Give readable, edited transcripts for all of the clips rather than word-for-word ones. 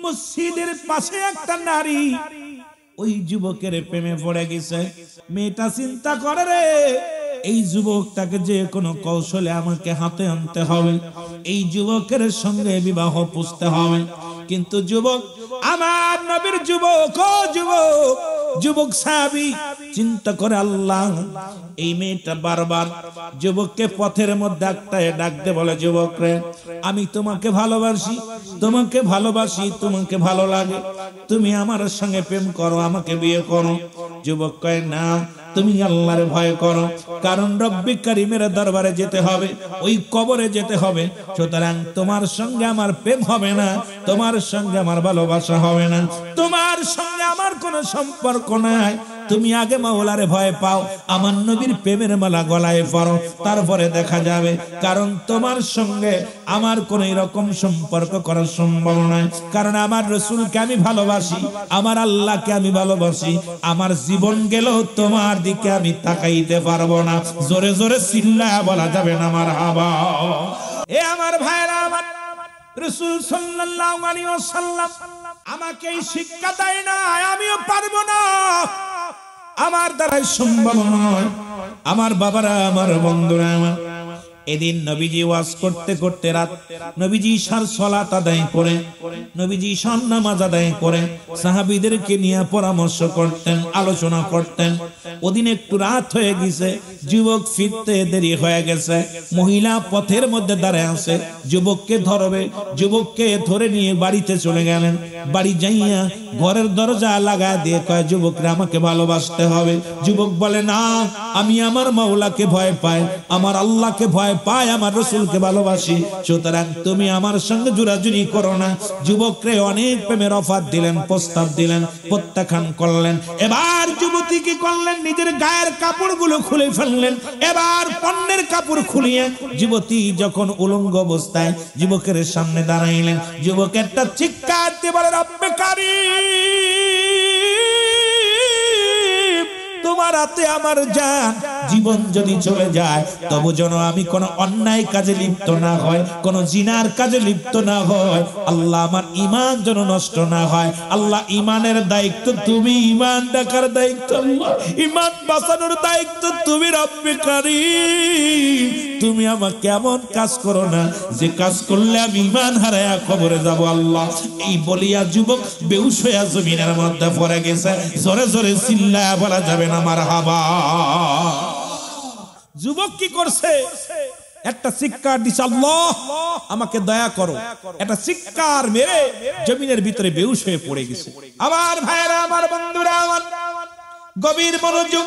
মসজিদের পাশে একটা নারী ওই যুবকের প্রেমে পড়ে গেছে। মেয়েটা চিন্তা করে রে, এই যুবকটাকে যে কোনো কৌশলে আমাকে হাতে আনতে হবে, এই যুবকের সঙ্গে বিবাহ পুষতে হবে। কিন্তু যুবক, আমার নবীর যুবক, ও যুবক, যুবক সাহাবী চিন্তা করে, আল্লাহ, এই মেয়েটা বারবার যুবককে পথের মধ্যে একটাই ডাকতে বলে, যুবক রে, আমি তোমাকে ভালোবাসি, তোমাকে ভালোবাসি, তোমাকে ভালো লাগে, তুমি আমার সঙ্গে প্রেম করো, আমাকে বিয়ে করো। যুবক কয়, না, তুমি আল্লাহর ভয় করো, কারণ রব্বি কারীমের দরবারে যেতে হবে, ওই কবরে যেতে হবে, সুতরাং তোমার সঙ্গে আমার প্রেম হবে না, তোমার সঙ্গে আমার ভালোবাসা হবে না, তোমার সঙ্গে আমার কোনো সম্পর্ক নাই। তুমি আগে মাওলারে ভয় পাও, আমার নবীর প্রেমের মালা গলায় পরো, তারপরে দেখা যাবে। কারণ তোমার সঙ্গে আমার কোন এরকম সম্পর্ক করা সম্ভব নয়, কারণ আমার রাসূলকে আমি ভালোবাসি, আমার আল্লাহকে আমি ভালোবাসি, আমার জীবন গেলেও তোমার দিকে আমি তাকাইতে পারবো না। জোরে জোরে চিল্লায়া বলা যাবে না মারহাবা। এ আমার ভাইরা, আমার রাসূল সাল্লাল্লাহু আলাইহি ওয়াসাল্লাম আমাকে এই শিক্ষা দেয় না, আমিও পারবো না, আমার দ্বারাই সম্ভব নয়। আমার বাবারা, আমার বন্ধুরা, আমার এদিন নবীজি ওয়াজ করতে করতে রাত, নবীজি ঈশার সালাত আদায় করে, নবীজি ঈশার নামাজ আদায় করে সাহাবীদেরকে নিয়ে পরামর্শ করতেন, আলোচনা করতেন। ওদিন একটু রাত হয়ে গেছে, যুবক ফিরতে দেরি হয়ে গেছে, মহিলা পথের মধ্যে দাঁড়ায় আছে, যুবককে ধরবে, যুবককে ধরে নিয়ে বাড়িতে চলে গেলেন। বাড়ি যাইয়া ঘরের দরজা লাগায় দিয়ে কয়, যুবকরা, আমাকে ভালোবাসতে হবে। যুবক বলে, না, আমি আমার মাওলাকে ভয় পাই, আমার আল্লাহকে ভয় পাই, আমার রাসূলকে ভালোবাসি, সুতরাং তুমি আমার সঙ্গে জোরাজুরি করো না। যুবকরে অনেক প্রেমের অফার দিলেন, প্রস্তাব দিলেন, প্রত্যাখ্যান করলেন। এবার যুবতী কি করলেন, নিজের গায়ের কাপড়গুলো খুলে ফেললেন। এবার পণ্যের কাপড় খুলিয়ে যুবতী যখন উলঙ্গ অবস্থায় যুবকের সামনে দাঁড়াইলেন, যুবক একটা চিৎকার দিয়ে বলে, রব্বে কারীম, তোমার হাতে আমার জান, জীবন যদি চলে যায় তবু যেন আমি কোনো অন্যায় কাজে লিপ্ত না হয়, কোনো জিনার কাজে লিপ্ত না হয়, আল্লাহ আমার ঈমান যেন নষ্ট না হয়। আল্লাহ, ঈমানের দায়িত্ব তুমি, ঈমান রাখার দায়িত্ব আল্লাহ, ঈমান বাঁচানোর দায়িত্ব তুমি, রব্বে কারীম, তুমি আমাকে এমন কাজ করো না যে কাজ করলে আমি ঈমান হারায়া কবরে যাব আল্লাহ। এই বলিয়া যুবক বেহুশ হইয়া জমিনের মধ্যে পড়ে গেছে। জোরে জোরে চিল্লায়া বলা যাবে না মারহাবা। যুবক কি করছে, একটা চিৎকার দিছে, আল্লাহ আমাকে দয়া করো, একটা চিৎকার মেরে জমিনের ভিতরে বেহুশ হয়ে পড়ে গেছে। আমার ভাইরা, আমার বন্ধুরা, আমার গভীর মনোযোগ।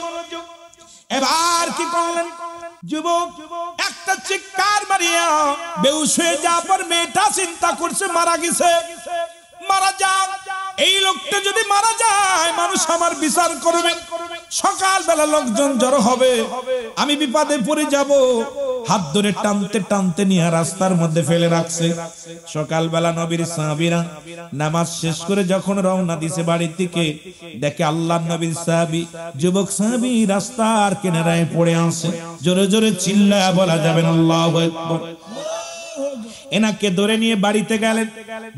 এবার কি করলেন, যুবক একটা চিৎকার মারিয়া বেহুশ হয়ে যাওয়ার পর মেয়েটা চিন্তা করছে, মারা গেছে, মারা যাক, এই লোকটা যদি মারা যায় মানুষ আমার বিচার করবে, সকালবেলা লোকজন জড়ো হবে, আমি বিপদে পড়ে যাব। হাত ধরে টানতে টানতে নিয়ে রাস্তার মধ্যে ফেলে রাখছে। সকালবেলা নবীর সাহাবীরা নামাজ শেষ করে যখন রওনা দিছে বাড়ির দিকে, দেখে আল্লাহর নবীর সাহাবী, যুবক সাহাবী রাস্তার কিনারায় পড়ে আছে। জোরে জোরে চিল্লায়া বলা যাবে না আল্লাহু আকবার। এনাকে ধরে নিয়ে বাড়িতে গেলেন,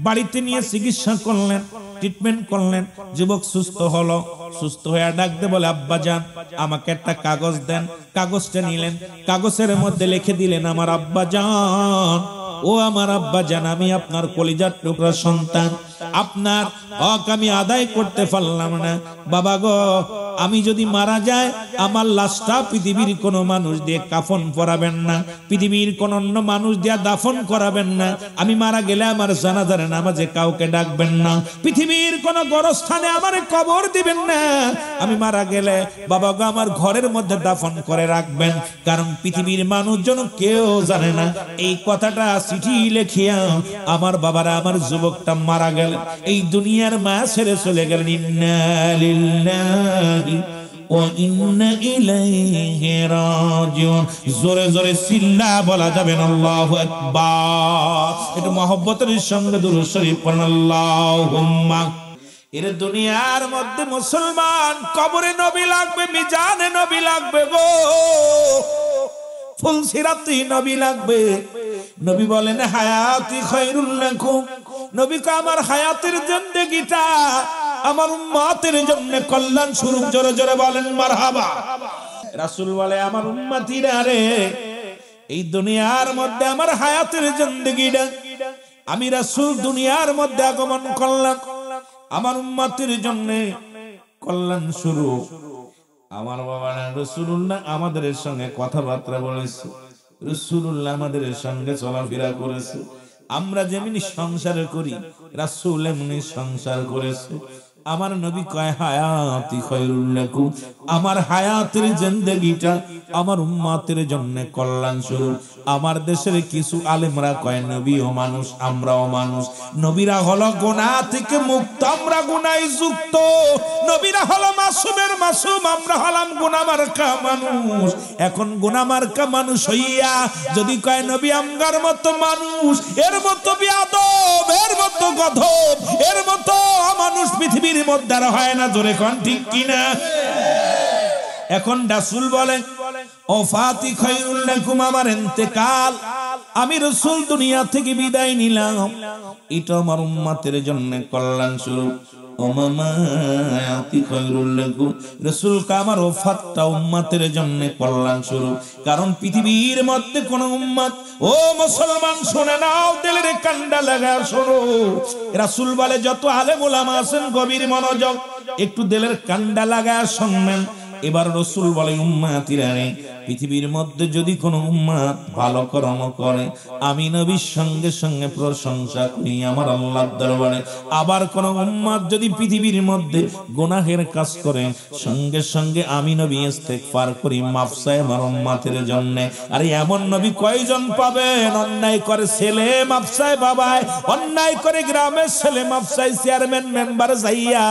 বাড়িতে নিয়ে চিকিৎসা করলেন, ট্রিটমেন্ট করলেন। যুবক সুস্থ হলো, সুস্থ হয়ে ডাকতে বলে, আব্বা জান, আমাকে একটা কাগজ দেন। কাগজটা নিলেন, কাগজের মধ্যে লিখে দিলেন, আমার আব্বা জান, ও আমার আব্বা জান, আমি আপনার কলিজার টুকরা সন্তান, আপনার হক আমি আদায় করতে পারলাম না। বাবা গো, আমি যদি মারা যায় আমার লাশটা পৃথিবীর কোন মানুষ দিয়ে কাফন পরাবেন না, পৃথিবীর কোন অন্য মানুষ দিয়ে দাফন করাবেন না, আমি মারা গেলে আমার জানাজার নামাজে কাউকে ডাকবেন না, পৃথিবীর কোন গোরস্থানে আমার কবর দিবেন না, আমি মারা গেলে বাবা গো আমার ঘরের মধ্যে দাফন করে রাখবেন, কারণ পৃথিবীর মানুষজন কেউ জানে না। এই কথাটা চিঠি লিখিয়া আমার বাবারা, আমার যুবকটা মারা গেল, এই দুনিয়ার মায়া ছেড়ে চলে গেলেন। ইন্না লিল্লাহি ওয়া ইন্না ইলাইহি রাজিউন। জোরে জোরে চিল্লা বলা যাবে না আল্লাহু আকবার। একটু মহব্বতের সঙ্গে দুরূদ শরীফ পড়ুন, আল্লাহুম্মা। এর দুনিয়ার মধ্যে মুসলমান কবরে নবী লাগবে, মিজানে নবী লাগবে গো, ফুলসিরাতি নবী লাগবে। নবী বলেন, হায়াতি খায়রুল লাকুম নবী কয় আমার হায়াতের জিন্দেগিটা আমার উম্মতের জন্য কল্যাণ স্বরূপ। জোরে জোরে বলেন মারহাবা। রাসূল বলে আমার উম্মতিরা রে, এই দুনিয়ার মধ্যে আমার হায়াতের জিন্দেগিটা আমি রাসূল দুনিয়ার মধ্যে আগমন করলাম আমার উম্মতের জন্য কল্যাণ স্বরূপ। আমার বাবা রাসূলুল্লাহ আমাদের সঙ্গে কথাবার্তা বলেছে, রাসূলুল্লাহ আমাদের সঙ্গে চলাফেরা করেছে। আমরা যেমনি সংসার করি রাসূল এমনি সংসার করেছে। আমার নবী কয় হায়াতি খায়রুল লাকুম, আমার হায়াতের জিন্দেগিটা আমার উম্মতের জন্য কল্যাণ স্বরূপ। আমার দেশের কিছু আলেমরা কয় নবীও মানুষ আমরাও মানুষ, নবীরা হলো গুনাহ থেকে মুক্ত আমরা গুনাহে যুক্ত, নবীরা হলো মাসুমের মাসুম আমরা হলাম গুনাহ মার্কা মানুষ। এখন গুনাহ মার্কা মানুষ হইয়া যদি কয় নবী আমগার মতো মানুষ, এর মতো বিয়াদব, এর মতো গধব, এর মতো মানুষ পৃথিবীর মধ্যে আর হয় না। জোরে কোন ঠিক কিনা? এখন রাসূল বলেন ওফাতি খায়রুল লাকুম, আমার ইন্তেকাল, আমি রাসূল দুনিয়া থেকে বিদায় নিলাম, এটা আমার উম্মতের জন্য কল্যাণ স্বরূপ। ও মামাতি খায়রুল লাকুম, রাসূল কা আমার ওফাতটা উম্মতের জন্য কল্যাণ স্বরূপ। কারণ পৃথিবীর মধ্যে কোন উম্মত, ও মুসলমান শুনে নাও, দিলের কান্ডা লাগা শোনো। রাসূল বলে যত আলেম ওলামা আছেন গভীর মনোযোগ, একটু দিলের কান্ডা লাগা শুনবেন। এবার রাসূল বলে উম্মতিরা রে, পৃথিবীর মধ্যে যদি কোন উম্মত ভালো কর্ম করে আমি নবীর সঙ্গে সঙ্গে প্রশংসা করি আমার আল্লাহর দরবারে। আবার কোন উম্মত যদি পৃথিবীর মধ্যে গুনাহের কাজ করে সঙ্গে সঙ্গে আমি নবী ইস্তেগফার করি মাফ চাই আমার উম্মতের জন্য। আরে এমন নবী কয়জন পাবেন? অন্যায় করে ছেলে মাফ চাই বাবায়, অন্যায় করে গ্রামের ছেলে মাফ চাই চেয়ারম্যান মেম্বার যাইয়া।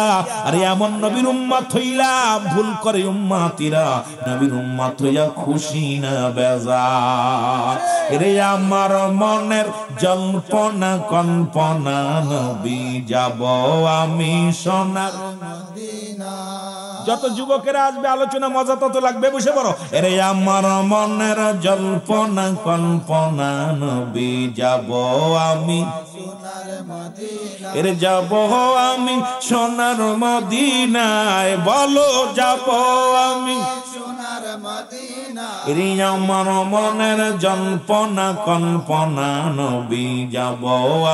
আরে এমন নবীর উম্মত হইলাম, ভুল করে উম্মতিরা নবীর উম্মত হইয়া খুশি না বেজার। রে আমার মনের জল্পনা কল্পনা, নবী যাব আমি সোনার মদিনা। যত যুবকেরা আসবে আলোচনা মজা তত লাগবে, বসে পড়ো। রে আমার মনের জল্পনা কল্পনা, নবী যাব আমি সোনার মদিনা। এরে যাব আমি সোনার মদিনায়, বলো যাব আমি সোনার মদিনা। এরে আমার মনের জল্পনা কল্পনা, নবী যাব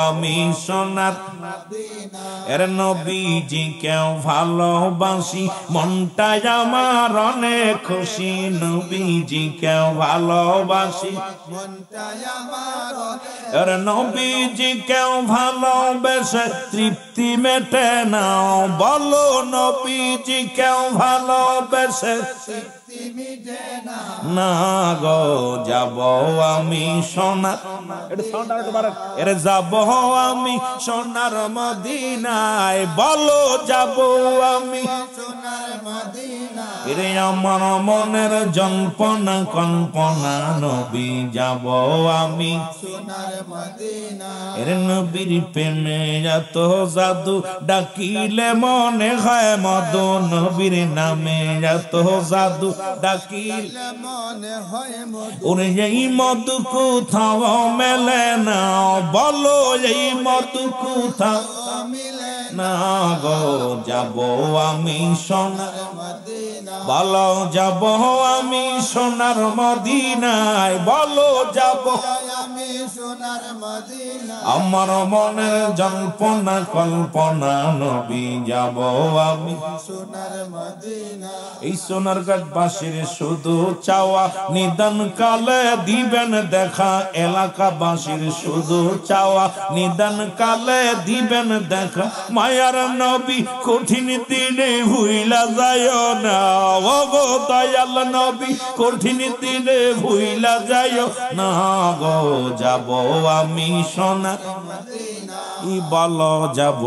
আমি সোনার মদিনা। এর নবীজি কেউ ভালোবাসি মনটাই আমার অনেক খুশি, নবীজি কেউ ভালোবাসি মনটাই আমার অনেক। এর নবীজি কেউ ভালোবেসে তৃপ্তি মেটে না, বলো নবীজি কেউ ভালোবেসে তৃপ্তি মিটে না। না গো যাব আমি সোনার, এটা সাউন্ড আরেকটু বাড়ান। এর যাব আমি সোনার মদিনায়, বলো যাব আমি সোনার মদিনা। এরে আমার মনের জল্পনা কল্পনা, নবী যাব আমি সোনার মদিনা। এর নবীর প্রেমে এত জাদু, ডাকিলে মনে হয় মধু, নবীর নামে এত জাদু, ডাকিলে মনে হয় মধু। ওরে এই মধু কোথাও মেলে না, বলো এই মধু কোথাও মিলে না। গো যাব আমি সোনার মদিনা, বলো যাব আমি সোনার মদিনায়, বলো যাব আমি সোনার মদিনা। আমার মনের জল্পনা কল্পনা, নবী যাব আমি সোনার মদিনা। এই সোনার গাছবাসীর শুধু চাওয়া, নিদান কালে দিবেন দেখা, এলাকাবাসীর শুধু চাওয়া, নিদান কালে দিবেন দেখা। মায়ার নবী কঠিন দিনে ভুইলা যায় না, ও গো দয়াল নবী কঠিন দিনে ভুইলা যায় না। গো যাব আমি সোনার মদিনা, ই বলো যাব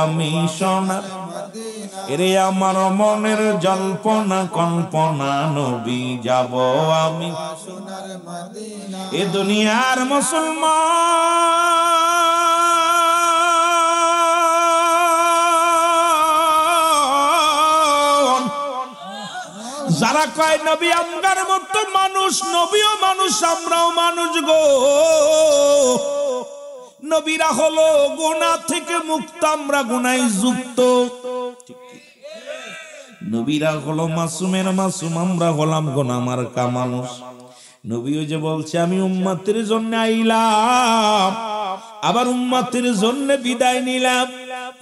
আমি সোনার মদিনা। এরে আমার মনের জল্পনা কল্পনা, নবী যাব আমি সোনার মদিনা। এ দুনিয়ার মুসলমান যারা কয় নবী আমগার মতো মানুষ, নবীও মানুষ আমরাও মানুষ গো, নবীরা হলো গুনাহ থেকে মুক্ত, আমরা গুনায় যুক্ত। নবীরা হলো মাসুমের মাসুম, আমরা হলাম গুনাহমার্কা মানুষ। নবীও যে বলছে আমি উম্মতের জন্য আইলাম, আবার উম্মতের জন্য বিদায় নিলাম।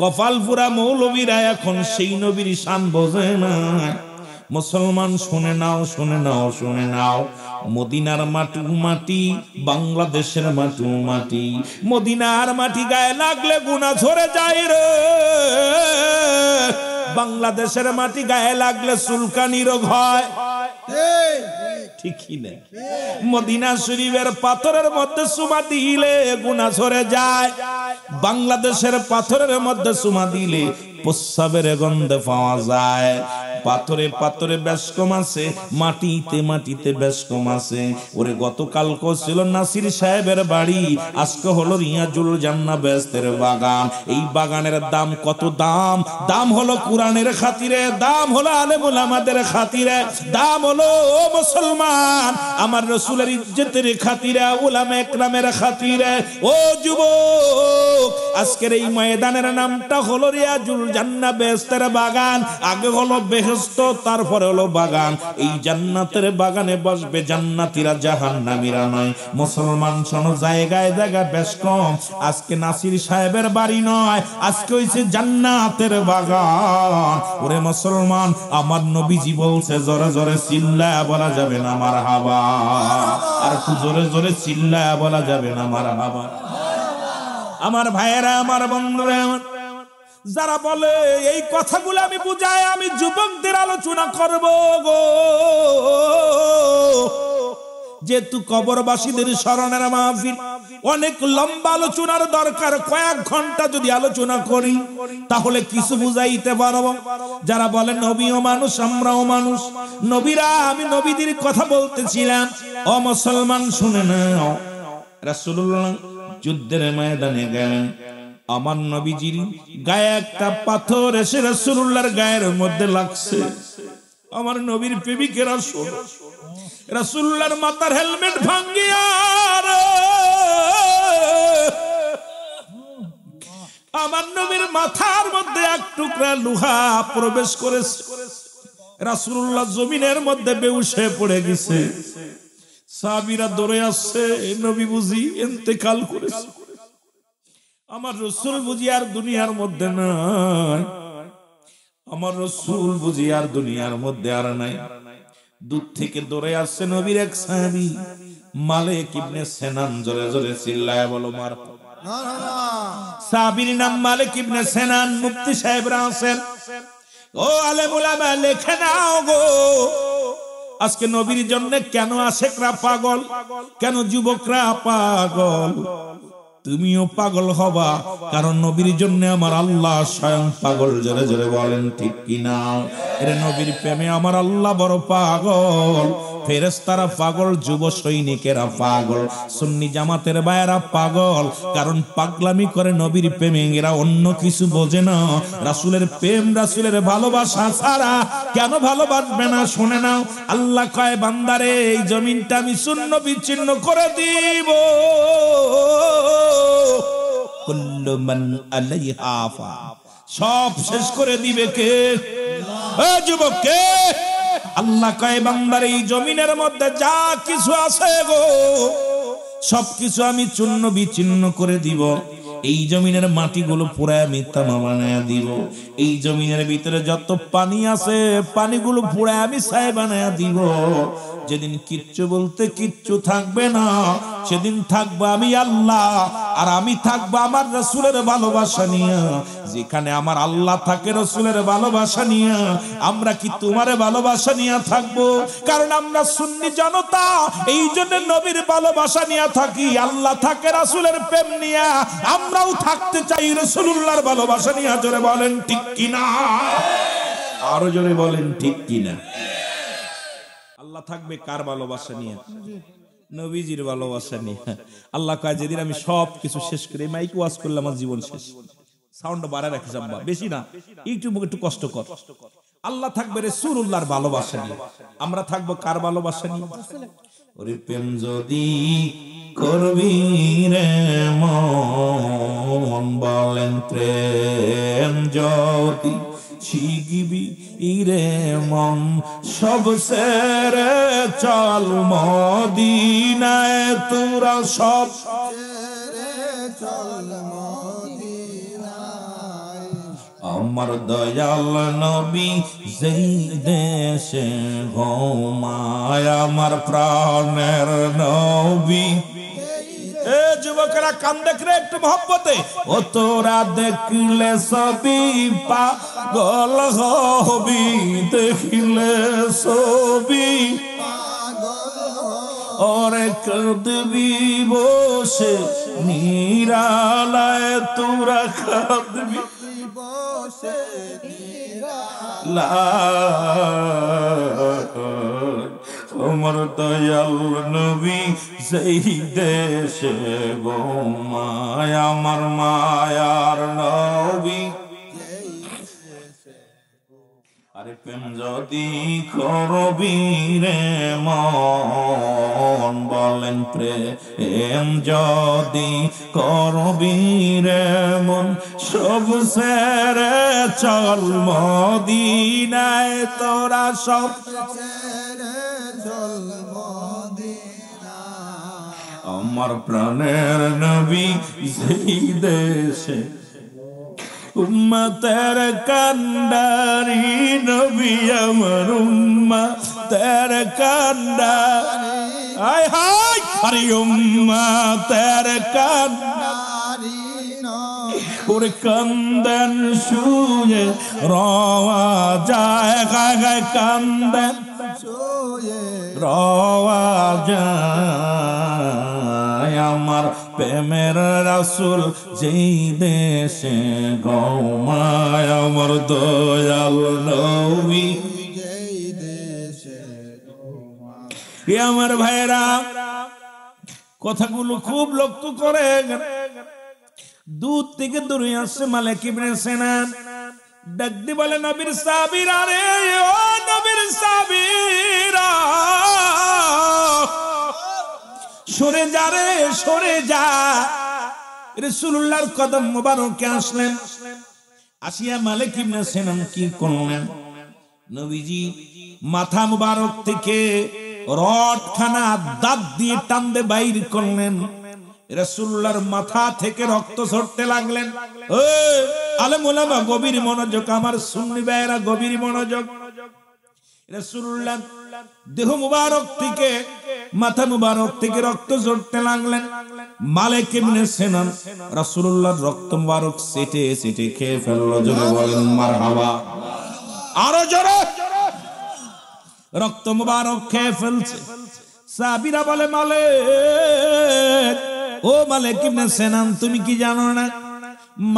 কপালপুরা মৌলবীরা এখন সেই নবীর শান বোঝে না। মুসলমান শুনে নাও, শুনে নাও, শুনে নাও, মদিনার মাটি মাটি, বাংলাদেশের মাটি মাটি। মদিনার মাটি গায়ে লাগলে গুনাহ ঝরে যায় রে, বাংলাদেশের মাটি গায়ে লাগলে চুলকানি রোগ হয়। ঠিকই না? মদিনা শরীফের পাথরের মধ্যে চুমা দিলে গুনাহ ঝরে যায়, বাংলাদেশের পাথরের মধ্যে চুমা দিলে প্রস্রাবের গন্ধ পাওয়া যায়। পাথরে পাথরে বেশ কম আছে, মাটিতে মাটিতে বেশ কম আছে। ওরে গতকালকে ছিল নাসির সাহেবের বাড়ি, আজকে হলো রিয়াজুল জান্নাহ বেহেশতের বাগান। এই বাগানের দাম কত? দাম দাম হলো কোরআনের খাতিরে, দাম হলো আলেম ওলামাদের খাতিরে, দাম হলো ও মুসলমান আমার রাসূলের ইজ্জতের খাতিরে, উলামা ইকরামের খাতিরে। ও যুবক, আজকের এই ময়দানের নামটা হলো রিয়াজুল জান্নাহ বেহেশতের বাগান। আগে হলো বেহেশত, তারপরে হলো বাগান। এই জান্নাতের বাগানে বসবে জান্নাতীরা, জাহান্নামীরা নয়। মুসলমান শোনো, জায়গায় জায়গা বেশ কম। আজকে নাসির সাহেবের বাড়ি নয়, আজকে হইছে জান্নাতের বাগান। ওরে মুসলমান, আমার নবীজি বলছে জোরে জোরে চিল্লায়া বলা যাবে না মারহাবা, আর একটু জোরে জোরে চিল্লায়া বলা যাবে না মারহাবা। আমার ভাইয়েরা, আমার বন্ধুরা, যারা বলে এই কথাগুলো আমি বুঝাই, আমি যুবকদের আলোচনা করব গো। যেহেতু কবরবাসীদের স্মরণের মাহফিল, অনেক লম্বা আলোচনার দরকার। কয়েক ঘন্টা যদি আলোচনা করি তাহলে কিছু বুঝাইতে পারবো। যারা বলেন নবীও মানুষ, আমরাও মানুষ, নবীরা, আমি নবীদের কথা বলতেছিলাম। ও মুসলমান শুনে নাও, রাসূলুল্লাহ যুদ্ধের ময়দানে গেলেন, আমার নবীজির গায়ে একটা পাথর এসে রাসূলুল্লাহর গায়ের মধ্যে লাগছে। আমার নবীর প্রেমিকেরা শোনো, রাসূলুল্লাহর মাথার হেলমেট ভাঙ্গিয়া আমার নবীর মাথার মধ্যে এক টুকরা লোহা প্রবেশ করেছে। রাসূলুল্লাহ জমিনের মধ্যে বেহুশ হয়ে পড়ে গেছে। সাহাবীরা দৌড়ে আসছে, নবী বুঝি ইন্তেকাল করেছে। আমার রাসূল বুঝি আর দুনিয়ার মধ্যে নাই, আমার রাসূল বুঝি আর দুনিয়ার মধ্যে আর নাই। দূর থেকে দৌড়ে আসছে নবীর এক সাহাবী মালিক ইবনে সিনান, জোরে জোরে চিল্লায়া বলো মারহাবা। সাহাবীর নাম মালিক ইবনে সিনান। মুফতি সাহেবরা আছেন, ও আলেম উলামা, লেখে নাও গো, আজকে নবীর জন্য কেন আশেকরা পাগল, কেন যুবকরা পাগল? তুমিও পাগল হবা, কারণ নবীর জন্য আমার আল্লাহ স্বয়ং পাগল। জোরে জোরে বলেন ঠিক কিনা? এর নবীর প্রেমে আমার আল্লাহ বড় পাগল। ফেরেশতারা পাগল, যুব সৈনিকেরা পাগল, সুন্নি জামাতের ভাইয়েরা পাগল। কারণ পাগলামি করে নবীর প্রেমে, এরা অন্য কিছু বোঝে না। রাসূলের প্রেম, রাসূলের ভালোবাসা ছাড়া কেন ভালোবাসবে না? শুনে নাও, আল্লাহ কয় বান্দারে, এই জমিনটা আমি শূন্য বিচ্ছিন্ন করে দিব। কুল্লু মান আলাইহা ফান, সব শেষ করে দিবে কে? ও যুবক, কে? আল্লাহ কয় বান্দার এই জমিনের মধ্যে যা কিছু আছে গো, সবকিছু আমি চূর্ণ বিচ্ছিন্ন করে দিব। এই জমিনের মাটিগুলো পুরায় মিথ্যা বানায়া দিব। এই জমিনের ভিতরে যত পানি আছে, পানিগুলো পুরায় আমি ছাই বানায়া দিব। যেদিন কিচ্ছু বলতে কিচ্ছু থাকবে না, সেদিন থাকবো আমি আল্লাহ, আর আমি থাকবো আমার রাসূলের ভালোবাসা নিয়ে। যেখানে আমার আল্লাহ থাকে রাসূলের ভালোবাসা নিয়ে, আমরা কি তোমারে ভালোবাসা নিয়ে থাকবো? কারণ আমরা সুন্নি জনতা, এই জন্য নবীর ভালোবাসা নিয়ে থাকি। আল্লাহ থাকে রাসূলের প্রেম নিয়ে, আমরাও থাকতে চাই রাসূলুল্লাহর ভালোবাসা নিয়ে। জোরে বলেন ঠিক কিনা? আরো জোরে বলেন ঠিক কিনা? আল্লাহ থাকবে কার ভালোবাসা নিয়ে? নবীজির ভালোবাসা নিয়ে। আল্লাহ কয় যেদিন আমি সব কিছু শেষ করে মাইক ওয়াজ করলে আমার জীবন শেষ। সাউন্ড বাড়ায় রাখি যাব্বা, বেশি না, একটু কষ্ট কর। আল্লাহ থাকবে রাসূলুল্লাহর ভালোবাসা নিয়ে, আমরা থাকবো কার ভালোবাসা নিয়ে? ওরে প্রেম যদি করবি রে মন, বলেন প্রেম যদি শিখবি রে মন, সব সেরে চল মদিনায় তোরা, সব আমার দয়াল নবী যেই দেশে ঘুমায়, আমার প্রাণের নবী। এ যুবকেরা কান দেখলে একটু মহব্বতে, ও তোরা দেখলে সবই পাগল হবি, দেখলে সবই ওরে কাঁদবি বসে নিরালায়, তোরা কাঁদবি বসে আমার দয়াল নবী সেই দেশে ঘুমায়, আমার মায়ার নবী। আরে প্রেম যদি করবি রে মন, বলেন প্রেম যদি করবি রে মন, সব সেরে চল মদিনায় তোরা, সব সেরে চল মদিনায়, আমার প্রাণের নবী সেই দেশে উম্মতের কান্ডারি নবী, আমার উম্মতের কান্ডারি, হায় হায় আরে উম্মতের কান্ডারি, ওরে কান্দেন শুয়ে রওয়া যায়, গায় কান্দেন শুয়ে রওয়া যায়, আমার প্রেমের রাসূল যেই দেশে ঘুমায়, আমার দয়াল নবী যেই দেশে ঘুমায়। আমার ভাইরা কথাগুলো খুব লক্ষ্য করে, দূর থেকে দূরে আসছে মালিক ইবনে সিনান, ডাক দিয়ে বলে নবীর সাহাবীরা, রে ও নবীর সাহাবীরা, সরে যা রে সরে যা। রাসূলুল্লাহর কদম মোবারকে আসলেন, আসিয়া মালিক ইবনে সিনান কি করলেন, নবীজি মাথা মোবারক থেকে রডখানা দাঁত দিয়ে টান দিয়ে বাইর করলেন, রাসূলুল্লাহর মাথা থেকে রক্ত ঝরতে লাগলেন। আলেম ওলামা গভীর মনোযোগ, আমার সুন্নি ভাইয়েরা গভীর মনোযোগ। রাসূলুল্লাহ দেহ মুবারক থেকে মাথা মুবারক থেকে রক্ত ঝরতে লাগলেন। মালিক ইবনে সিনান রাসূলুল্লাহর রক্ত মুবারক সেটে সেটে খেয়ে ফেলল। জোরে বলেন মারহাবা, আরো জোরে। রক্ত মুবারক খেয়ে ফেলছে। সাহাবীরা বলে, মালিক, ও মালিক ইবনে সিনান, তুমি কি জানো না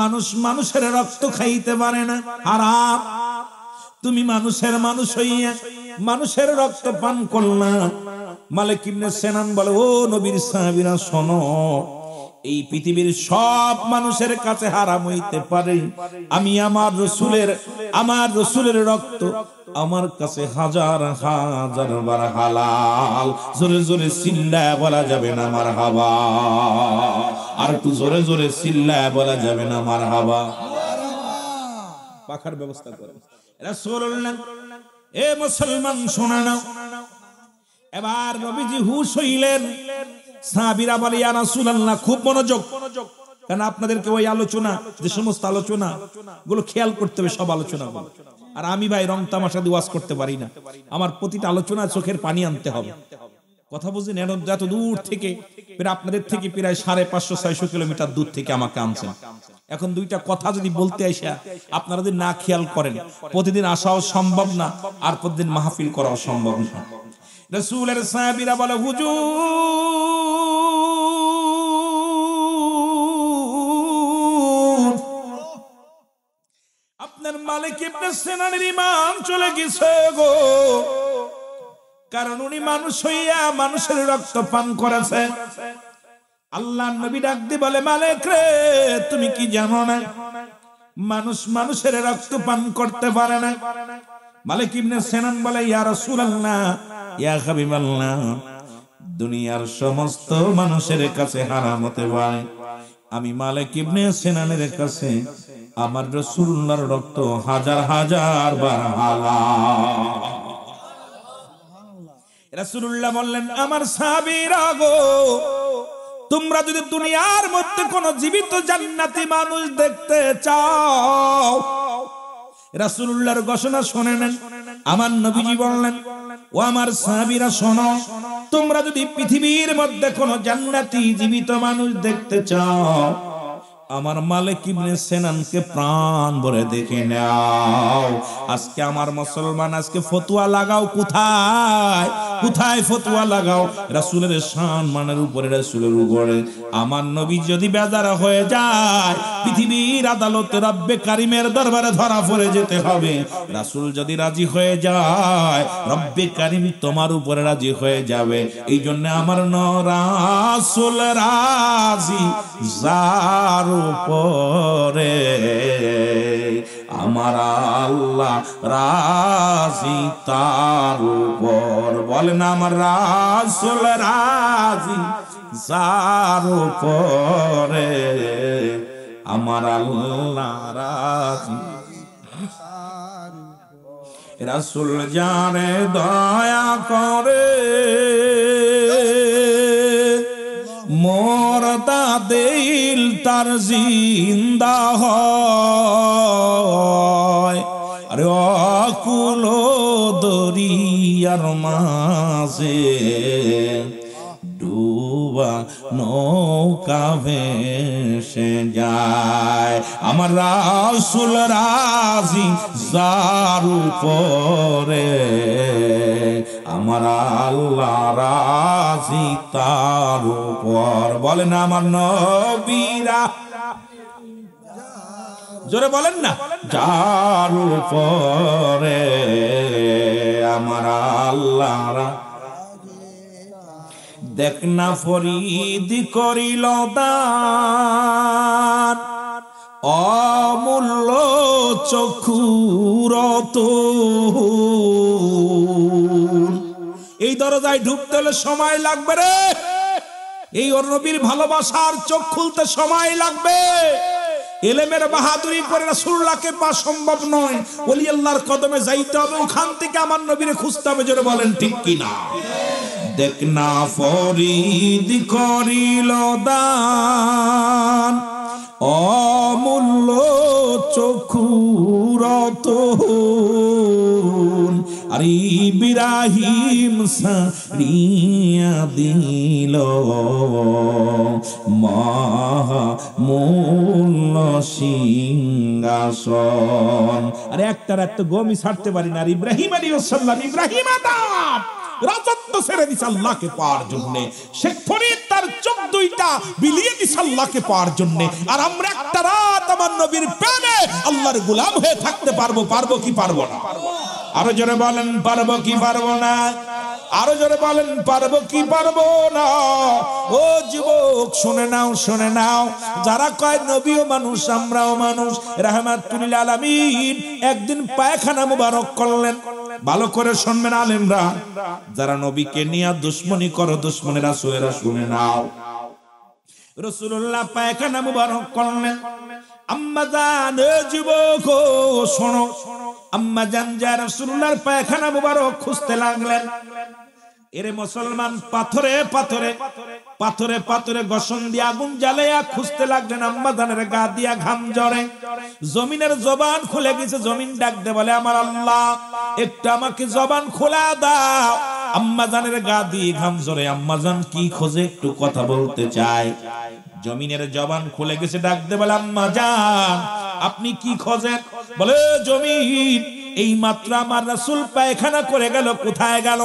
মানুষ মানুষের রক্ত খাইতে পারে না, হারাম। তুমি মানুষের মানুষ হইয়া মানুষের রক্ত পান করলা। মালিক ইবনে সিনান বলে, ও নবীর সাহাবীরা শোনো, এই পৃথিবীর সব মানুষের কাছে হারাম হইতে পারে, আমি আমার রসূলের রক্ত আমার কাছে হাজার হাজার বার হালাল। জোরে জোরে চিল্লায় বলা যাবে না মারহাবা, আর একটু জোরে জোরে চিল্লায় বলা যাবে না মারহাবা। পাখার ব্যবস্থা করে রাসূলুল্লাহ। এ মুসলমান শোনা নাও, এবার নবীজি হুশ হইলেন। সাহাবীরা বলে, ইয়া রাসূলুল্লাহ, খুব মনোযোগ, কারণ আপনাদেরকে ওই আলোচনা, যে সমস্ত আলোচনা গুলো খেয়াল করতে হবে, সব আলোচনা। আর আমি ভাই রং তামাশা দিয়ে ওয়াজ করতে পারি না, আমার প্রতিটা আলোচনা চোখের পানি আনতে হবে। কথা বুঝলেন? এত দূর থেকে, আপনাদের থেকে প্রায় 550-600 কিলোমিটার দূর থেকে আমাকে আনছেন। এখন দুইটা কথা যদি বলতে আসা আপনারা যদি না খেয়াল করেন, প্রতিদিন আসাও সম্ভব না, আর প্রতিদিন মাহফিল করাও সম্ভব না। রাসূলের সাহাবীরা বলে, হুজুর, আপনার মালিক ইবনে সিনানের ঈমান চলে গেছে গো, কারণ উনি মানুষ হইয়া মানুষের রক্ত পান করেছে। আল্লাহর নবী ডাক দিয়ে বলে, মালিক রে, তুমি কি জানো না মানুষ মানুষের রক্ত পান করতে পারে না? মালিক ইবনে সিনান বলে, ইয়া রাসূলুল্লাহ, ইয়া হাবিবাল্লাহ, দুনিয়ার সমস্ত মানুষের কাছে হারাম হতে পারে, আমি মালিক ইবনে সিনানের কাছে আমার রাসূলুল্লাহর রক্ত হাজার হাজার বার হালাল। রাসূলুল্লাহ বললেন, আমার সাহাবীরা গো, তোমরা যদি দুনিয়ার মধ্যে কোন জীবিত জান্নাতি মানুষ দেখতে চাও, রাসূলুল্লাহর ঘোষণা শুনে নেন। আমার নবীজি বললেন, ও আমার সাহাবীরা শোনো, তোমরা যদি পৃথিবীর মধ্যে কোন জান্নাতি জীবিত মানুষ দেখতে চাও, আমার মালিক ইবনে সিনানকে প্রাণ ভরে দেখে নাও। আজকে আমার মুসলমান আজকে ফতোয়া লাগাও, কোথায় কোথায় ফতোয়া লাগাও? রাসূলের সম্মানের উপরে, রাসূলের উপরে। আমার নবী যদি বেজার হয়ে যায়, পৃথিবীর আদালতে রব্বে কারিমের দরবারে ধরা পড়ে যেতে হবে। রাসূল যদি রাজি হয়ে যায়, রব্বে কারিম তোমার উপরে রাজি হয়ে যাবে। এই জন্য আমার রাসূল রাজি যার উপরে, আমার আল্লাহ রাজি তার উপর। বলেন, আমার রাসূল রাজি যার উপরে, আমার আল্লাহ রাজি। রাসূল জানে দয়া করে, মরদা দিল তার জিন্দা হয়। আরে অকুল দরিয়ার মাঝে ডুবা নৌকা ভেসে যায়, আমার রাসূল রাজি যার উপরে, আমার আল্লাহ রাজি তার উপর। বলেন, আমার নবীরা, জোরে বলেন না, যার উপরে, আমার আল্লাহ। দেখ না ফরিদ করিল দান, অমূল্য চক্ষুর রতন। এই দরজায় ঢুকতে হলে সময় লাগবে রে, এই ওর নবীর ভালোবাসার চোখ খুলতে সময় লাগবে। এলেমের বাহাদুরি করে রাসূলুল্লাহকে পাওয়া সম্ভব নয়, ওলি আল্লাহর কদমে যাইতে হবে, ওখান থেকে আমার নবীরে খুঁজতে হবে। জোরে বলেন ঠিক কিনা? দেখ না ফরিদ করিল দান, অমূল্য চক্ষুর রতন। আর ইব্রাহিম সারিয়া দিল মহামূল্য সিংহাসন। আরে একটা গমি ছাড়তে পারি না। আর ইব্রাহিম আলাইহিস সালাম, ইব্রাহিম আদম রাজত্ব ছেড়ে দিছে আল্লাহকে পাওয়ার জন্য। শেখ ফরিদ তার চোখ দুইটা বিলিয়ে দিছে আল্লাহকে পাওয়ার জন্য। আর আমরা একটা রাত আমার নবীর প্রেমে আল্লাহর গোলাম হয়ে থাকতে পারবো কি পারবো না? আরো জোরে বলেন, পারবো কি পারবো না? আরো জোরে বলেন, পারবো কি পারবো না? ও যুবক শুনে নাও, শুনে নাও, যারা কয় নবীও মানুষ আমরাও মানুষ, রাহমাতুল লিল আলামিন একদিন পায়খানা মুবারক করলেন। ভালো করে শুনবেন আলেমরা, যারা নবীকে নিয়ে দুশ্মনী করো, দুশ্মনের রাসূলেরা শুনে নাও। রাসূলুল্লাহ পায়খানা মুবারক করলেন। আম্মা জান, যুবক শোনো, আম্মা জান যা রাসূলুল্লাহর পায়খানা মুবারক খুঁজতে লাগলেন। এরে মুসলমান, পাথরে পাথরে পাথরে পাথরে গসন দিয়ে আগুন জ্বালাইয়া খুঁজতে লাগলেন। আম্মা জানের গা দিয়া ঘাম ঝরে, জমিনের জবান খুলে গেছে। জমিন ডাক দে বলে, আমার আল্লাহ একটু আমাকে জবান খোলা দাও। আম্মা জানের গা দিয়ে ঘাম ঝরে, আম্মা জান কি খোঁজে একটু কথা বলতে চায়। জমিনের জবান খুলে গেছে, ডাক দে বলে, আম্মা জান আপনি কি খোঁজেন? বলে, জমিন এই মাত্র আমার রাসূল পায়খানা করে গেল, কোথায় গেল?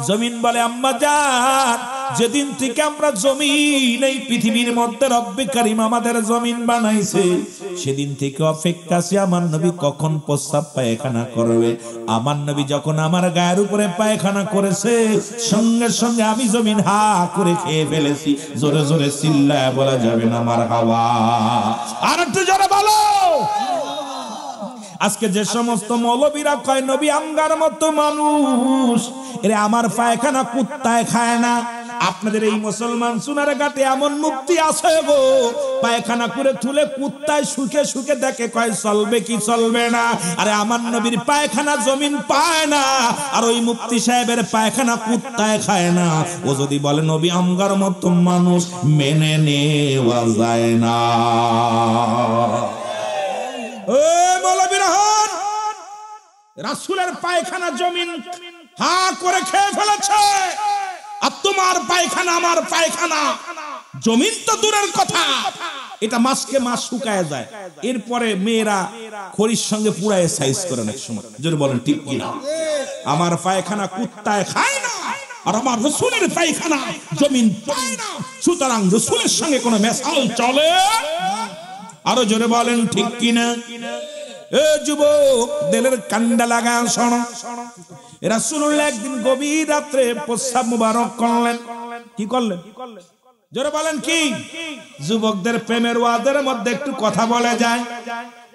জমিন বলে, আম্মা জান যেদিন থেকে আমরা জমিন এই পৃথিবীর মধ্যে রব্বে কারীম আমাদের জমিন বানাইছে, সেদিন থেকে অপেক্ষা আছে আমার নবী কখন প্রস্রাব পায়খানা করবে। আমার নবী যখন আমার গায়ের উপরে পায়খানা করেছে, সঙ্গে সঙ্গে আমি জমিন হা করে খেয়ে ফেলেছি। জোরে জোরে চিল্লায় বলা যাবে না মারহাবা? আর একটু জোরে বলো। আজকে যে সমস্ত মৌলবীরা কয় নবী আমগার মতো মানুষ, এরে আমার পায়খানা কুত্তায় খায় না, আপনাদের এই মুসলমান সোনার ঘাটে এমন মুক্তি আছে গো, পায়খানা করে তুলে কুত্তায় শুকে শুকে দেখে কয় চলবে কি চলবে না। আরে আমার নবীর পায়খানা জমিন পায় না, আর ওই মুফতি সাহেবের পায়খানা কুত্তায় খায় না। ও যদি বলে নবী আমগার মতো মানুষ, মেনে নেওয়া যায় না। ও মৌলবী রহমান, রাসূলের পায়খানা জমিন হা করে খেয়ে ফেলেছে, আর তোমার পায়খানা আমার পায়খানা জমিন তো দূরের কথা, এটা মাসকে মাস শুকায় যায়। এরপরে মেয়েরা খড়ির সঙ্গে পুড়ায় সাইজ করে অনেক সময়। যদি বলেন ঠিক কিনা? আমার পায়খানা কুত্তায় খায় না, আর আমার রাসূলের পায়খানা জমিন পায় না, সুতরাং রাসূলের সঙ্গে কোনো মেশাল চলে। আরো জোরে বলেন ঠিক কিনা? এ যুবক, দিলের কান্ডা লাগা শোনো। রাসূলুল্লাহ একদিন গভীর রাত্রে প্রস্রাব মুবারক করলেন। কি করলেন? জোরে বলেন কি? যুবকদের প্রেমের ওয়াদের মধ্যে একটু কথা বলে যায়।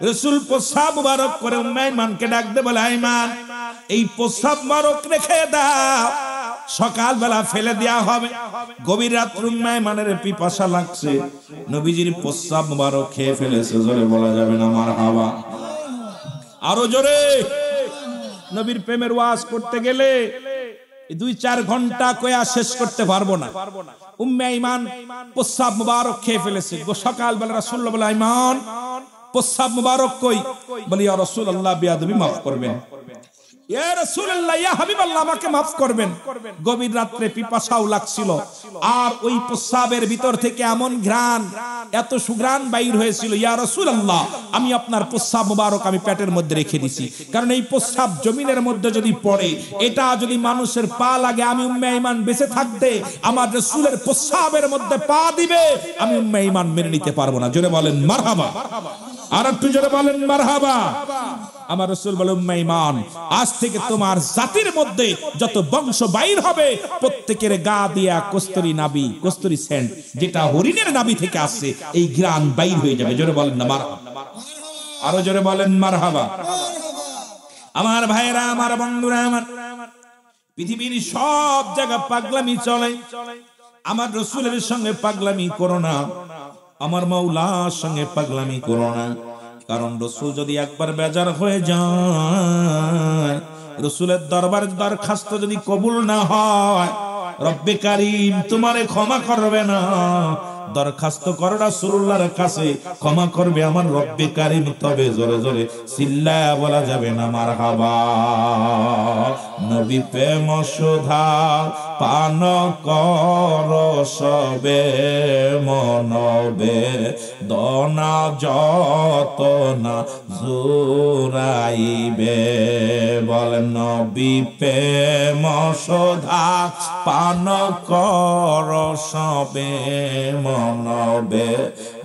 রাসূল প্রস্রাব মুবারক করে উম্মে আইমানকে ডাক দিয়ে বলে, আইমান, এই প্রস্রাব মুবারক রেখে দাও, সকালবেলা ফেলে দেয়া হবে। গভীর রাত্রে উম্মে আইমানের পিপাসা লাগছে, নবীজির প্রস্রাব মুবারক খেয়ে ফেলেছে। জোরে বলা যাবে না মারহাবা? আরো জোরে। নবীর প্রেমের ওয়াজ করতে গেলে 2-4 ঘন্টা কয়া শেষ করতে পারবো না। উম্মে আইমান প্রস্রাব মুবারক খেয়ে ফেলেছে। সকালবেলা রাসূলুল্লাহ বলে, আইমান প্রস্রাব মুবারক কই? বলি, ইয়া রাসূলুল্লাহ, বেয়াদবি মাফ করবেন। ইয়া রাসূলুল্লাহ, ইয়া হাবিবাল্লাহ, আমাকে মাফ করবেন। গভীর রাত্রে পিপাসাও লাগছিল, আর ওই প্রস্রাবের ভিতর থেকে এমন ঘ্রাণ, এত সুঘ্রাণ বাইর হয়েছিল। ইয়া রাসূলুল্লাহ, আমি আপনার প্রস্রাব মুবারক আমি পেটের মধ্যে রেখে দিছি, কারণ এই প্রস্রাব জমিনের মধ্যে যদি পড়ে, এটা যদি মানুষের পা লাগে, আমি উম্মে আইমান বেঁচে থাকতে আমার রাসূলের প্রস্রাবের মধ্যে পা দিবে, আমি উম্মে আইমান মেনে নিতে পারবো না। জোরে বলেন মারহাবা। আর একটু জোরে বলেন মারহাবা। আমার রাসূল বলে, উম্মে আইমান, আজ থেকে তোমার জাতির মধ্যে যত বংশ বাইর হবে, প্রত্যেকের গা দিয়া কস্তুরী নাবি, কস্তুরী সেন্ট, যেটা হরিণের নাবি থেকে আসছে, এই ঘ্রাণ বাইর হয়ে যাবে। জোরে বলেন না মারহাবা। আরো জোরে বলেন মারহাবা। আমার ভাইরা, আমার বন্ধুরা, আমার পৃথিবীর সব জায়গা পাগলামি চলে, আমার রাসূলের সঙ্গে পাগলামি করো না, আমার মাওলার সঙ্গে পাগলামি করো না। কারণ রাসূল যদি একবার বেজার হয়ে যায়, রাসূলের দরবারে দরখাস্ত যদি কবুল না হয়, রব্বে কারীম তোমারে ক্ষমা করবে না। দরখাস্ত করো রাসূলুল্লাহর কাছে, ক্ষমা করবে আমার রব্বে কারীম। তবে জোরে জোরে চিল্লায়া বলা যাবে না মারহাবা। নবী প্রেম সুধা পান কর সবে মনবে, দনা যত না জুরাইবে। বল, নবী প্রেম সুধা পান কর সবে মনবে,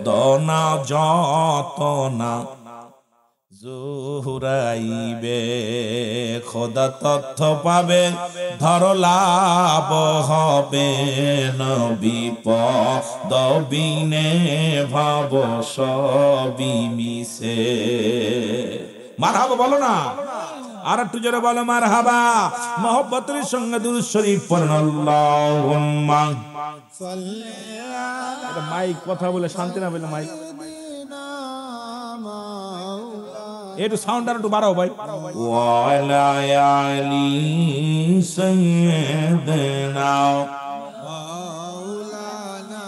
দনা যত না জুরাইবে। খোদা তথ্য পাবে, ধর লাভ হবে, নবী পদবিনে ভাব সবই মিশে। মারহাবা বলো না? আর একটু জোরে বলো মারহাবা। মহব্বতের সঙ্গে দুরূদ শরীফ পড়ুন। আল্লাহুম্মা সাল্লি আলা। মাইক কথা বলে শান্তি না বলে মাইক একটু সাউন্ড আর একটু বাড়াও ভাই। ওয়ালা আলি সাইয়্যিদিনা মাওলানা।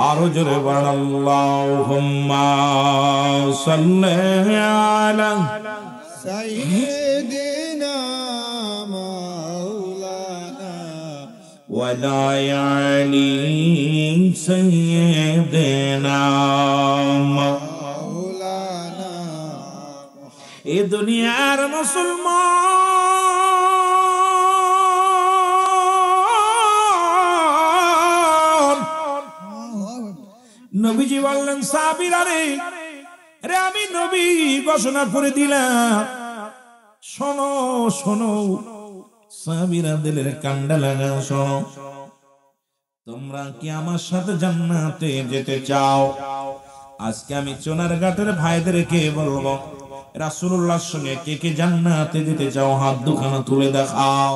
আরো জোরে বল, আল্লাহুম্মা সাল্লি আলা সাইয়্যিদিনা মাওলানা ওয়ালা আলি সাইয়্যিদিনা। এ দুনিয়ার মুসলমান, নবীজি বললেন, সাহাবীরা রে, আমি নবী ঘোষণা করে দিলাম, শোনো শোনো। সাহাবীরা দিলের কান্ডা লাগা, শোনো, তোমরা কি আমার সাথে জান্নাতে যেতে চাও? আজকে আমি চোনারঘাটের ভাইদেরকে বলবো, রাসূলুল্লাহর সঙ্গে কে কে জান্নাতে যেতে চাও? হাত দুখানা তুলে দেখাও।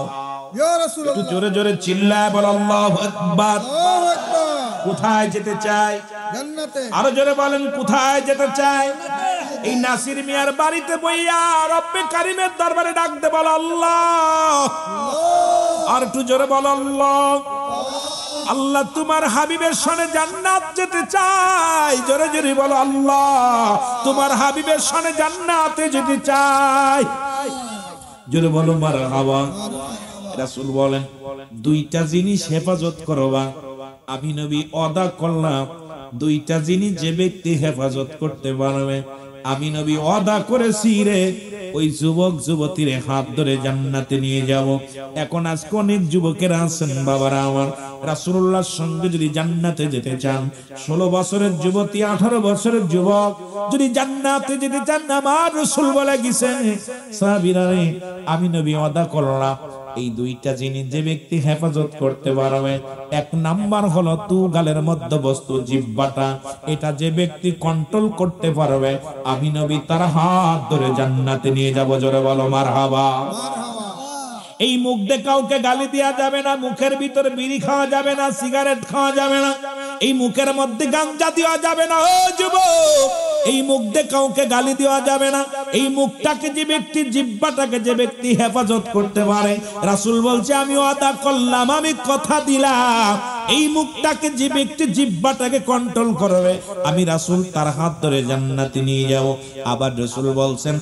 ইয়া রাসূলুল্লাহ। একটু জোরে জোরে চিল্লায় বল আল্লাহু আকবার। আল্লাহু আকবার। কোথায় যেতে চাই? জান্নাতে। আরো জোরে বলেন কোথায় যেতে চাই? এই নাসির মিয়ার বাড়িতে বইয়া রব্বে কারিমের দরবারে ডাকতে বল আল্লাহ। আর একটু জোরে বল আল্লাহ। আল্লাহ তোমার হাবিবের সনে জান্নাত যেতে চাই। জোরে জোরে বলো আল্লাহ তোমার হাবিবের সনে জান্নাতে যেতে চাই। জোরে বলো মারহাবা। রাসূল বলেন দুইটা জিনিস হেফাজত করবা। আমি নবী ওয়াদা করলাম দুইটা জিনিস যে ব্যক্তি হেফাজত করতে পারবে আমি নবী ওয়াদা করেছি রে ওই যুবক যুবতীর হাত ধরে জান্নাতে নিয়ে যাব। এখন আজকে অনেক যুবকেরা আছেন বাবারা আমার, রাসূলুল্লাহর সঙ্গে যদি জান্নাতে যেতে চান, 16 বছরের যুবতী 18 বছরের যুবক যদি জান্নাতে যেতে চান, আমার রাসূল বলে গেছেন সাহাবীরা রে আমি নবী ওয়াদা করলাম এই দুইটা জিনিস যে ব্যক্তি হেফাজত করতে পারবে, এক নাম্বার হলো গালের মধ্যবস্তু জিহ্বাটা, এটা যে ব্যক্তি কন্ট্রোল করতে পারবে আমি নবী তার হাত ধরে জান্নাতে নিয়ে যাব। জোরে বলো মারহাবা। এই মুখ দিয়ে কাউকে গালি দেওয়া যাবে না, মুখের ভিতরে বিড়ি খাওয়া যাবে না, সিগারেট খাওয়া যাবে না, এই মুখের মধ্যে গাঞ্জা দেওয়া যাবে না। ও যুবক এই মুখ দিয়ে কাউকে গালি দেওয়া যাবে না। এই মুখটাকে যে ব্যক্তি জিহ্বাটাকে যে ব্যক্তি হেফাজত করতে পারে, রাসূল বলছে আমি ওয়াদা করলাম আমি কথা দিলাম এই মুখটাকে যে ব্যক্তি জিহ্বাটাকে কন্ট্রোল করবে আমি রাসূল তার হাত ধরে জান্নাতে নিয়ে যাব। আবার রাসূল বলছেন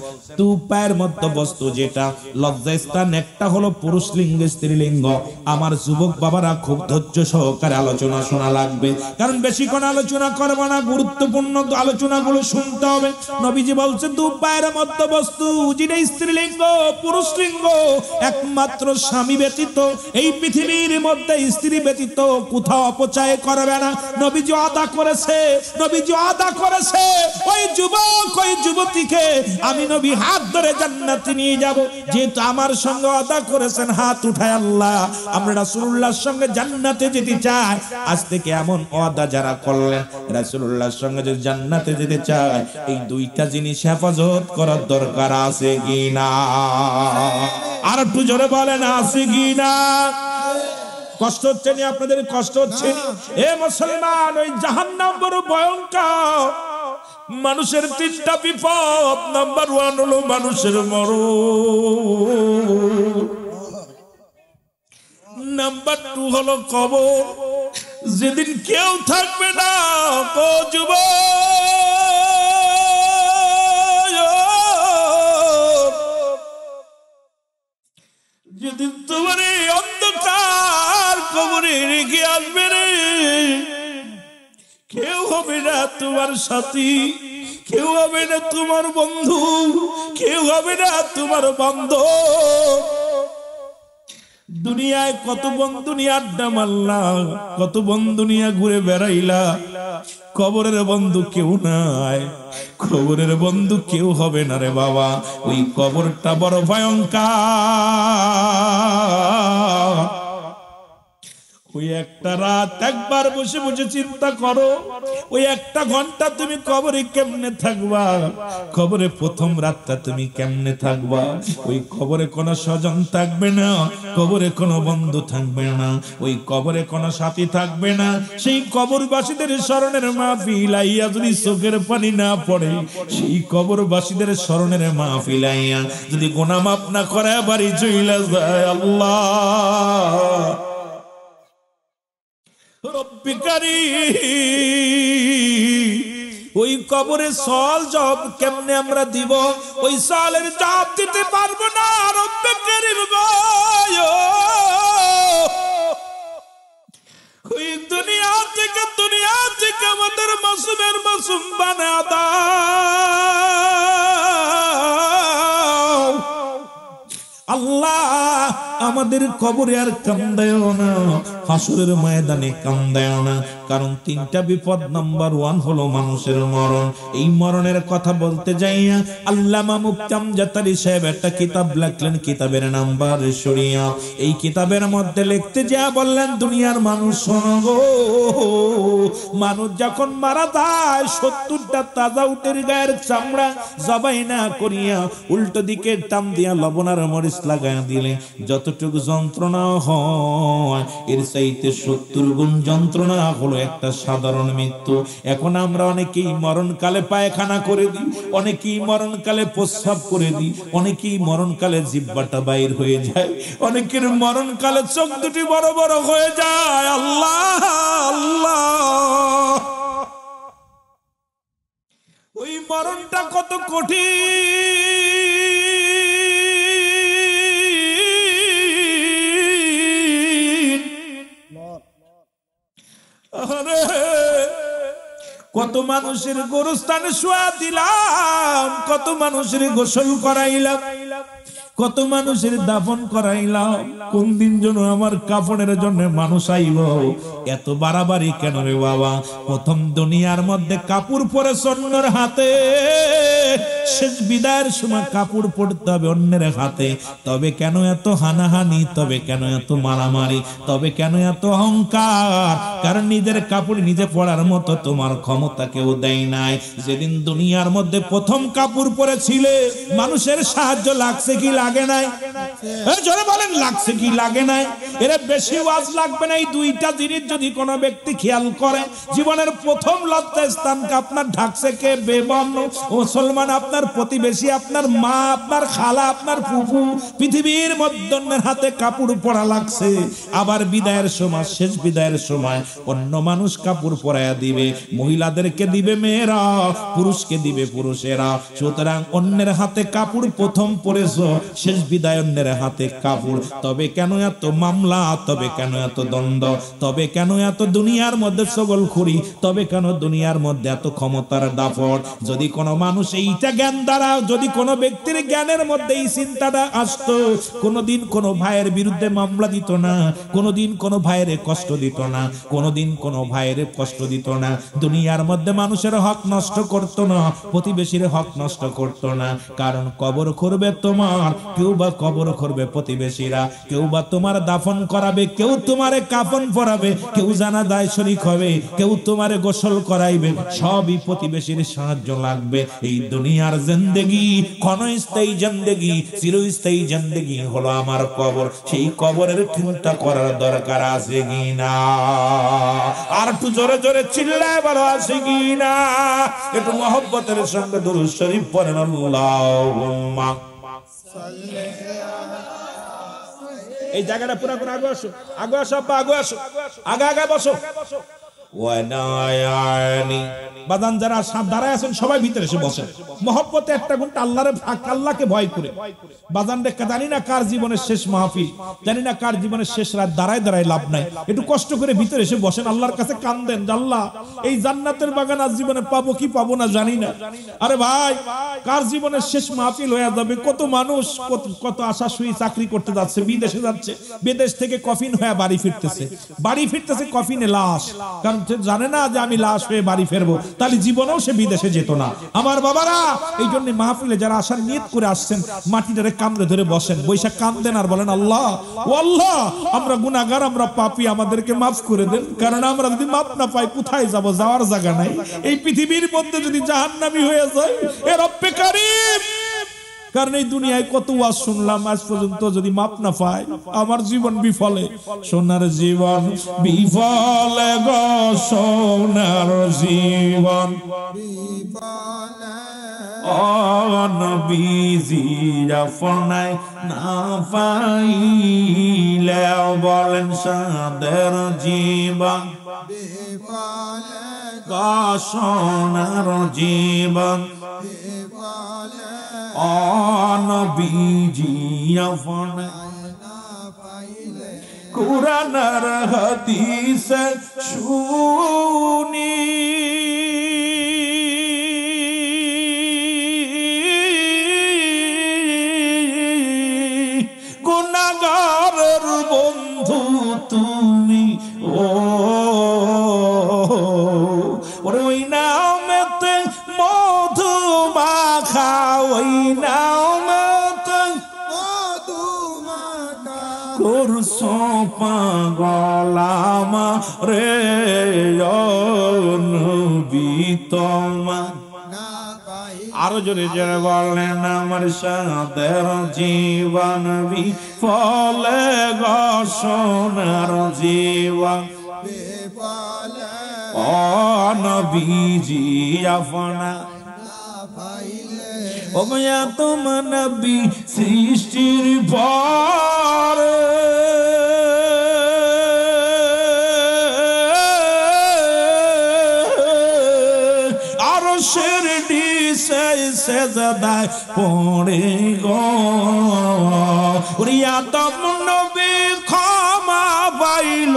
পায়ের মধ্যবস্তু যেটা লজ্জাস্থান, একটা হলো পুরুষ লিঙ্গ স্ত্রীলিঙ্গ। আমার যুবক বাবারা খুব ধৈর্য সহকারে আলোচনা শোনা লাগবে, কারণ বেশিক্ষণ আলোচনা করবো না, গুরুত্বপূর্ণ আলোচনাগুলো শুনতে হবে। নবীজি বলছে পায়ের মধ্যবস্তু যেটা স্ত্রীলিঙ্গ পুরুষ লিঙ্গ, একমাত্র স্বামী ব্যতীত এই পৃথিবীর মধ্যে স্ত্রী ব্যতীত কোথাও অপচয় করবে না। নবীজি ওয়াদা করেছে, নবীজি ওয়াদা করেছে ওই যুবক ওই যুবতীকে আমি নবী হাত ধরে জান্নাতে নিয়ে যাব। যেহেতু আমার সঙ্গে ওয়াদা করেছেন হাত উঠায় আল্লাহ আমরা রাসূলুল্লাহর সঙ্গে জান্নাতে যেতে চাই। আজ থেকে এমন ওয়াদা যারা করলেন রাসূলুল্লাহর সঙ্গে যদি জান্নাতে যেতে চায় এই দুইটা জিনিস হেফাজত করার দরকার আছে কিনা? আর একটু জোরে বলেন আছে কিনা? কষ্ট হচ্ছে না আপনাদের? কষ্ট হচ্ছে? এ মুসলমান ওই জাহান্নাম বড় ভয়ঙ্কর। মানুষের 3টা বিপদ, নাম্বার 1 হলো মানুষের মরণ, নাম্বার 2 হলো কবর, যেদিন কেউ থাকবে না। ও যুবক যেদিন তোমার এই অন্ধকার কবরে রেখে আসবে রে, কেউ হবে না তোমার সাথী, কেউ হবে না তোমার বন্ধু, কেউ হবে না তোমার বান্ধব। দুনিয়ায় কত বন্ধু নিয়ে আড্ডা মারলা, কত বন্ধু নিয়ে ঘুরে বেড়াইলা, কবরের বন্ধু কেউ নাই, কবরের বন্ধু কেউ হবে না রে বাবা। ওই কবরটা বড় ভয়ঙ্কর। ওই একটা রাত একবার বসে বসে চিন্তা করো, ওই একটা ঘন্টা তুমি কবরে কেমনে থাকবা? কবরে প্রথম রাতটা তুমি কেমনে থাকবা? ওই কবরে কোনো স্বজন থাকবে না, কবরে কোনো বন্ধু থাকবে না, ওই কবরে কোনো সাথী থাকবে না। সেই কবরবাসীদের স্মরণের মাহফিল আইয়া যদি চোখের পানি না পড়ে, সেই কবরবাসীদের স্মরণের মাহফিল আইয়া যদি গুনাহ মাফ না করে বাড়ি চইলা যায়, আল্লাহ রব্বি কারীম ওই কবরে সওয়াল জবাব কেমনে আমরা দিব? ওই সওয়ালের জবাব দিতে পারবো না। রব্বি কারীম গো, ওই দুনিয়া থেকে আমাদের মাসুমের মাসুম বানা দাও আল্লাহ। আমাদের কবরে আর কান্দায়ও না, হাসরের ময়দানে কান্দায়ও না, কারণ 3টা বিপদ। নাম্বার 1 হলো মানুষের মরণ। এই মরণের কথা বলতে যাইয়া আল্লামা মুফতি আমজাদ আলী সাহেব একটা কিতাব লিখলেন, কিতাবের নাম বারে শরিয়া। এই কিতাবের মধ্যে লিখতে যা বললেন, দুনিয়ার মানুষ শোনো গো, মানুষ যখন মারা যায় 70টা তাজা উটের গায়ের চামড়া জবাই না করিয়া উল্টো দিকে টান দিয়া লবণ আর মরিচ লাগাইয়া দিলে যত যতটুকু যন্ত্রণা হয় এর চাইতে 70 গুণ যন্ত্রণা হলো একটা সাধারণ মৃত্যু। এখন আমরা অনেকেই মরণকালে পায়খানা করে দিই, অনেকেই মরণকালে প্রস্রাব করে দিই, অনেকেই মরণকালে জিহ্বাটা বাইর হয়ে যায়, অনেকের মরণকালে চোখ দুটি বড় বড় হয়ে যায়। আল্লাহ আল্লাহ, ওই মরণটা কত কঠিন। আরে কত মানুষের গোরস্থানে শোয়া দিলাম, কত মানুষের গোসল করাইলাম, কত মানুষের দাফন করাইলাম, কোন দিন যেন আমার কাফনের জন্য মানুষ আইব। এত বাড়াবাড়ি কেন রে বাবা? প্রথম দুনিয়ার মধ্যে কাপড় পরে অন্যের হাতে, শেষ বিদায়ের সময় কাপড় পড়তে হবে অন্যের হাতে। তবে কেন এত হানাহানি? তবে কেন এত মারামারি? তবে কেন এত অহংকার? কারণ নিজের কাপড় নিজে পরার মতো তোমার ক্ষমতা কেউ দেয় নাই। যেদিন দুনিয়ার মধ্যে প্রথম কাপড় পরেছিলে মানুষের সাহায্য লাগছে কি লাগে নাই? জোরে বলেন, লাগছে কি লাগে নাই? এর বেশি ওয়াজ লাগবে না। এই দুইটা জিনিস যদি কোনো ব্যক্তি খেয়াল করে, জীবনের প্রথম লজ্জা স্থানকে আপনার ঢাকছে কে? বেবর্ণ মুসলমান, আপনার প্রতিবেশী, আপনার মা, আপনার খালা, আপনার ফুফু। পৃথিবীর মধ্যমের হাতে কাপড় পরা লাগছে। আবার বিদায়ের সময়, শেষ বিদায়ের সময় অন্য মানুষ কাপড় পরাইয়া দিবে, মহিলাদেরকে দিবে মেয়েরা, পুরুষকে দিবে পুরুষেরা। সুতরাং অন্যের হাতে কাপড় প্রথম পরেছো, শেষ বিদায় অন্যের হাতে কাপড়। তবে কেন এত মামলা? তবে কেন এত দ্বন্দ্ব? তবে কেন এত দুনিয়ার মধ্যে ছগলখুরি? তবে কেন দুনিয়ার মধ্যে এত ক্ষমতার দাপট? যদি কোনো মানুষ এইটা জ্ঞান দ্বারা, যদি কোনো ব্যক্তির জ্ঞানের মধ্যে এই চিন্তাটা আসতো, কোনোদিন কোনো ভাইয়ের বিরুদ্ধে মামলা দিত না, কোনোদিন কোনো ভাইয়ের কষ্ট দিত না, কোনোদিন কোনো ভাইয়ের কষ্ট দিত না, দুনিয়ার মধ্যে মানুষের হক নষ্ট করত না, প্রতিবেশীর হক নষ্ট করত না। কারণ কবর করবে তোমার, কেউ বা কবর করবে প্রতিবেশীরা, কেউ বা তোমার দাফন করাবে, কেউ তোমারে কাফন পরাবে, কেউ জানাজায় শরীক হবে, কেউ তোমারে গোসল করাইবে, সবই প্রতিবেশীর সাহায্য লাগবে। এই দুনিয়ার জিন্দেগি ক্ষণস্থায়ী জিন্দেগি, চিরস্থায়ী জিন্দেগি হলো আমার কবর। সেই কবরের চিন্তা করার দরকার আছে কিনা? আর একটু জোরে জোরে চিল্লায় বলো, আছে কিনা? একটু মহব্বতের সঙ্গে দুরূদ শরীফ পড়েন, আল্লাহুম্মা সাল্লি। এই জায়গাটা পুরো করে আগে আসো, আগে আসো, আগে আসো, আগে আগে বসো। বাদান যারা দাঁড়ায় আছেন সবাই ভিতরে এসে বসেন। মহব্বতে একটা ঘন্টা আল্লাহকে ভয় করে বাদান রেখা। জানি না কার জীবনের শেষ মাহফিল, জানি না কার জীবনের শেষ রাত, দাঁড়ায় দাঁড়ায় লাভ নাই। একটু কষ্ট করে ভিতরে এসে বসেন, আল্লাহর কাছে কান্দেন, আল্লাহ এই জান্নাতের বাগান আজ জীবনে পাবো কি পাবো না জানি না। আরে ভাই, কার জীবনের শেষ মাহফিল হয়ে যাবে? কত মানুষ কত আশা শুয়ে চাকরি করতে যাচ্ছে, বিদেশে যাচ্ছে, বিদেশ থেকে কফিন হয়ে বাড়ি ফিরতেছে, বাড়ি ফিরতেছে কফিনে লাশ। কারণ জানে না যে আমি লাশ হয়ে বাড়ি ফিরবো, তাহলে জীবনেও সে বিদেশে যেত না। আমার বাবারা, এই জন্য মাহফিলে যারা আসার নিয়ত করে আসছেন, মাটিটারে কামড়ে ধরে বসেন, বৈশাখ কান্দেন আর বলেন, আল্লাহ ও আল্লাহ, আমরা গুনাহগার, আমরা পাপী, আমাদেরকে মাফ করে দেন। কারণ আমরা যদি মাফ না পাই কোথায় যাব? যাওয়ার জায়গা নাই। এই পৃথিবীর মধ্যে যদি জাহান্নামী হয়ে যায়, এ রব্বে কারীম। কারণ এই দুনিয়ায় কত ওয়াজ শুনলাম, আজ পর্যন্ত যদি মাপ না পাই, আমার জীবন বিফলে। সোনার জীবন বিফলে গো, সোনার জীবন বিফলে। ও নবীজি আপনায় না পাইলে বলেন সাদের জীবন বিফলে গো, সোনার জীবন বিফলে। নবীজি আপনায় না পাইলে কুরআন আর হাদিস শুনি, গুনাহগারের বন্ধু তুমি। ওই নামেতে মধু মাখা, ওই নামেতে মধু মাখা করছো পাগল রে নবী তোমার। আর আরো জোরে জোরে বললেন আমার সাদের জীবন বিফলে গো সোনার জীবন ও নবীজি আপনা ও মায়া তোমার নবী সৃষ্টির পর শিরডি সেজদায় পড়ে গো আদম নবী ক্ষমা পাইল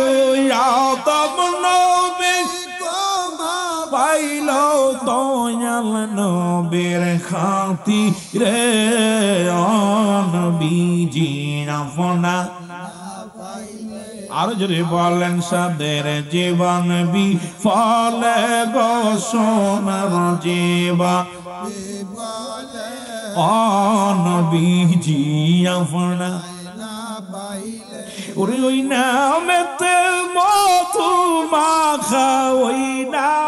আদম নবী ক্ষমা পাইল দয়াল নবীর খাতিরে নবীজি আপনা আরো জোরে বলেন সাদের জীবন বিফলে গো সোনার জীবন নবীজি আপনা ওরে ওই নামেতে মধু মাখা ওই নাম